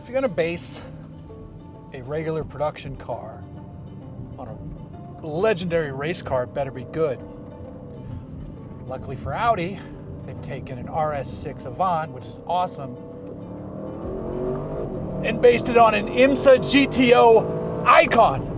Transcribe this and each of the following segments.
If you're gonna base a regular production car on a legendary race car, it better be good. Luckily for Audi, they've taken an RS6 Avant, which is awesome, and based it on an IMSA GTO icon.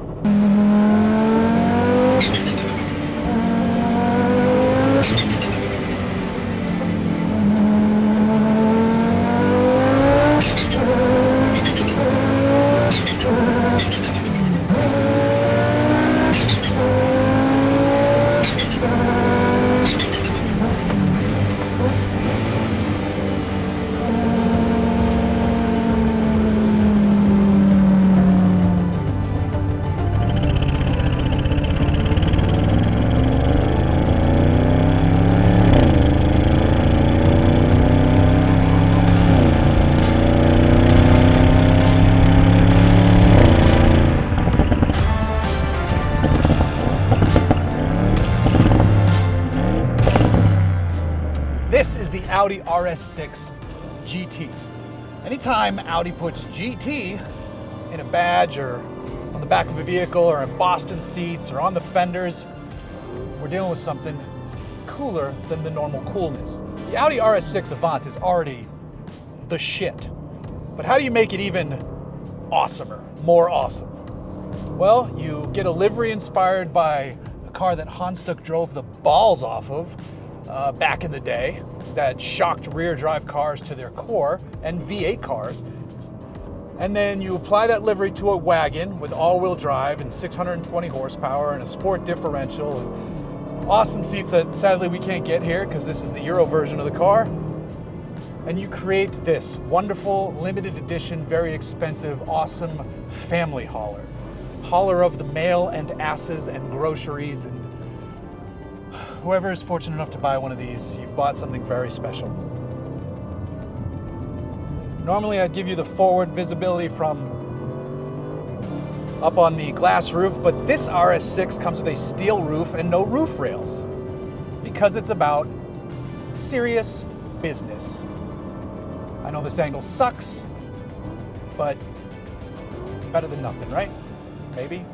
This is the Audi RS6 GT. Anytime Audi puts GT in a badge or on the back of a vehicle or in Boston seats or on the fenders, we're dealing with something cooler than the normal coolness. The Audi RS6 Avant is already the shit. But how do you make it even awesomer, more awesome? Well, you get a livery inspired by a car that Hans Stuck drove the balls off of back in the day, that shocked rear drive cars to their core and V8 cars. And then you apply that livery to a wagon with all-wheel drive and 620 horsepower and a sport differential and awesome seats that sadly we can't get here because this is the Euro version of the car. And you create this wonderful, limited edition, very expensive, awesome family hauler. Hauler of the mail and asses and groceries, and whoever is fortunate enough to buy one of these, you've bought something very special. Normally I'd give you the forward visibility from up on the glass roof, but this RS6 comes with a steel roof and no roof rails because it's about serious business. I know this angle sucks, but better than nothing, right? Maybe.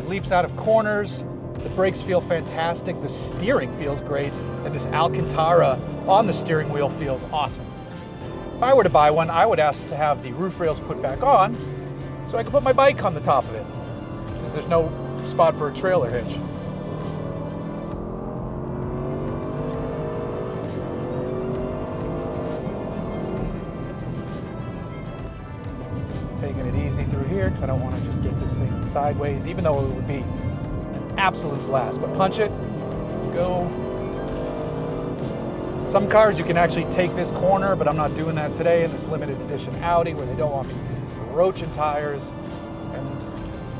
Leaps out of corners, the brakes feel fantastic, the steering feels great, and this Alcantara on the steering wheel feels awesome. If I were to buy one, I would ask to have the roof rails put back on so I can put my bike on the top of it, since there's no spot for a trailer hitch. Taking it easy through here because I don't want to just get this thing sideways, even though it would be an absolute blast. But punch it, go. Some cars you can actually take this corner, but I'm not doing that today in this limited edition Audi where they don't want me roaching tires, and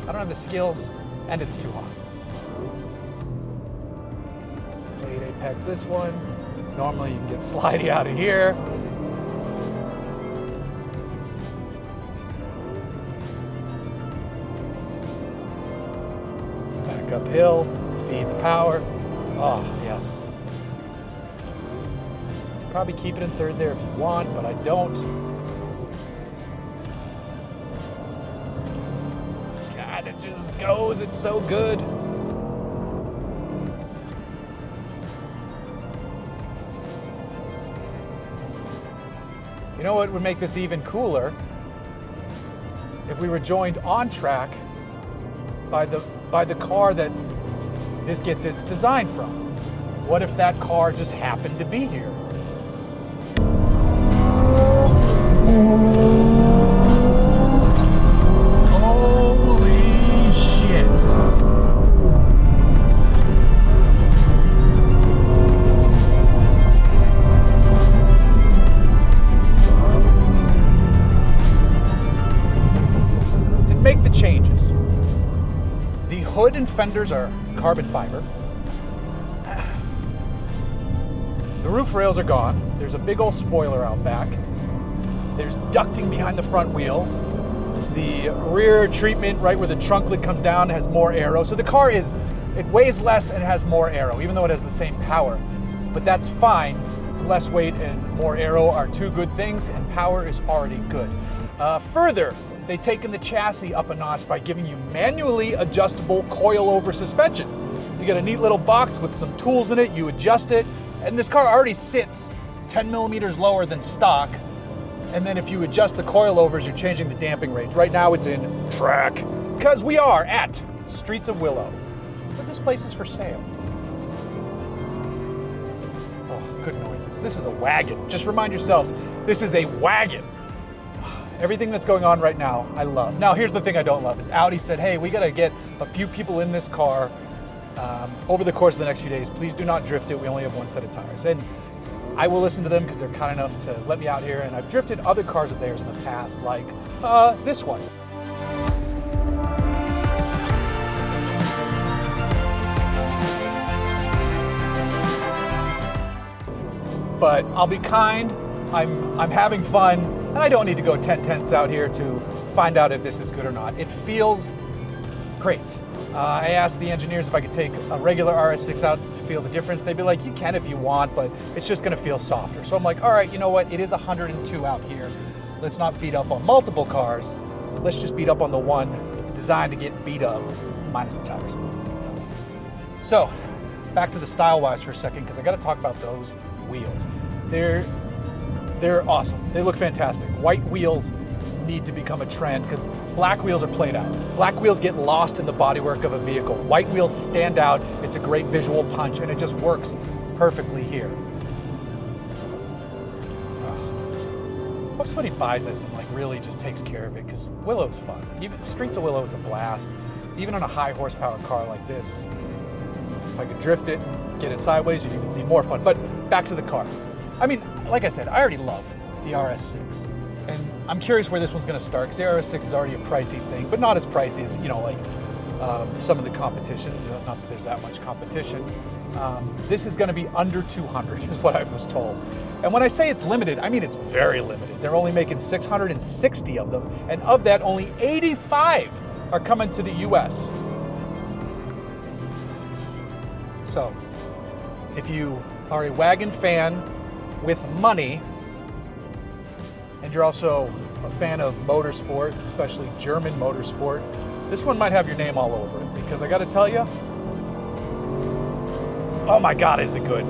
I don't have the skills, and it's too hot. Fade apex this one. Normally you can get slidey out of here. Uphill, feed the power. Oh, yes. Probably keep it in third there if you want, but I don't. God, it just goes. It's so good. You know what would make this even cooler? If we were joined on track by the car that this gets its design from. What if that car just happened to be here? Holy shit. To make the changes, the hood and fenders are carbon fiber. The roof rails are gone. There's a big old spoiler out back. There's ducting behind the front wheels. The rear treatment, right where the trunk lid comes down, has more aero. So the car it weighs less and has more aero, even though it has the same power. But that's fine. Less weight and more aero are two good things, and power is already good. Further, they've taken the chassis up a notch by giving you manually adjustable coil-over suspension. You get a neat little box with some tools in it, you adjust it, and this car already sits 10 millimeters lower than stock. And then if you adjust the coilovers, you're changing the damping rates. Right now it's in track, because we are at Streets of Willow, but this place is for sale. Oh, good noises. This is a wagon. Just remind yourselves, this is a wagon. Everything that's going on right now, I love. Now, here's the thing I don't love, is Audi said, hey, we gotta get a few people in this car over the course of the next few days. Please do not drift it. We only have one set of tires. And I will listen to them because they're kind enough to let me out here. And I've drifted other cars of theirs in the past, like this one. But I'll be kind. I'm having fun. And I don't need to go 10/10ths out here to find out if this is good or not. It feels great. I asked the engineers if I could take a regular RS6 out to feel the difference. They'd be like, you can if you want, but it's just gonna feel softer. So I'm like, all right, you know what? It is 102 out here. Let's not beat up on multiple cars. Let's just beat up on the one designed to get beat up, minus the tires. So, back to the style-wise for a second, because I gotta talk about those wheels. They're awesome. They look fantastic. White wheels need to become a trend because black wheels are played out. Black wheels get lost in the bodywork of a vehicle. White wheels stand out. It's a great visual punch, and it just works perfectly here. Hope somebody buys this and like really just takes care of it, because Willow's fun. Even Streets of Willow is a blast. Even on a high horsepower car like this, if I could drift it and get it sideways, you'd even see more fun. But back to the car. I mean, like I said, I already love the RS6. And I'm curious where this one's gonna start, because the RS6 is already a pricey thing, but not as pricey as, you know, like some of the competition. Not that there's that much competition. This is gonna be under 200 is what I was told. And when I say it's limited, I mean it's very limited. They're only making 660 of them, and of that, only 85 are coming to the US. So, if you are a wagon fan with money, and you're also a fan of motorsport, especially German motorsport, this one might have your name all over it, because I gotta tell you, oh my God, is it good.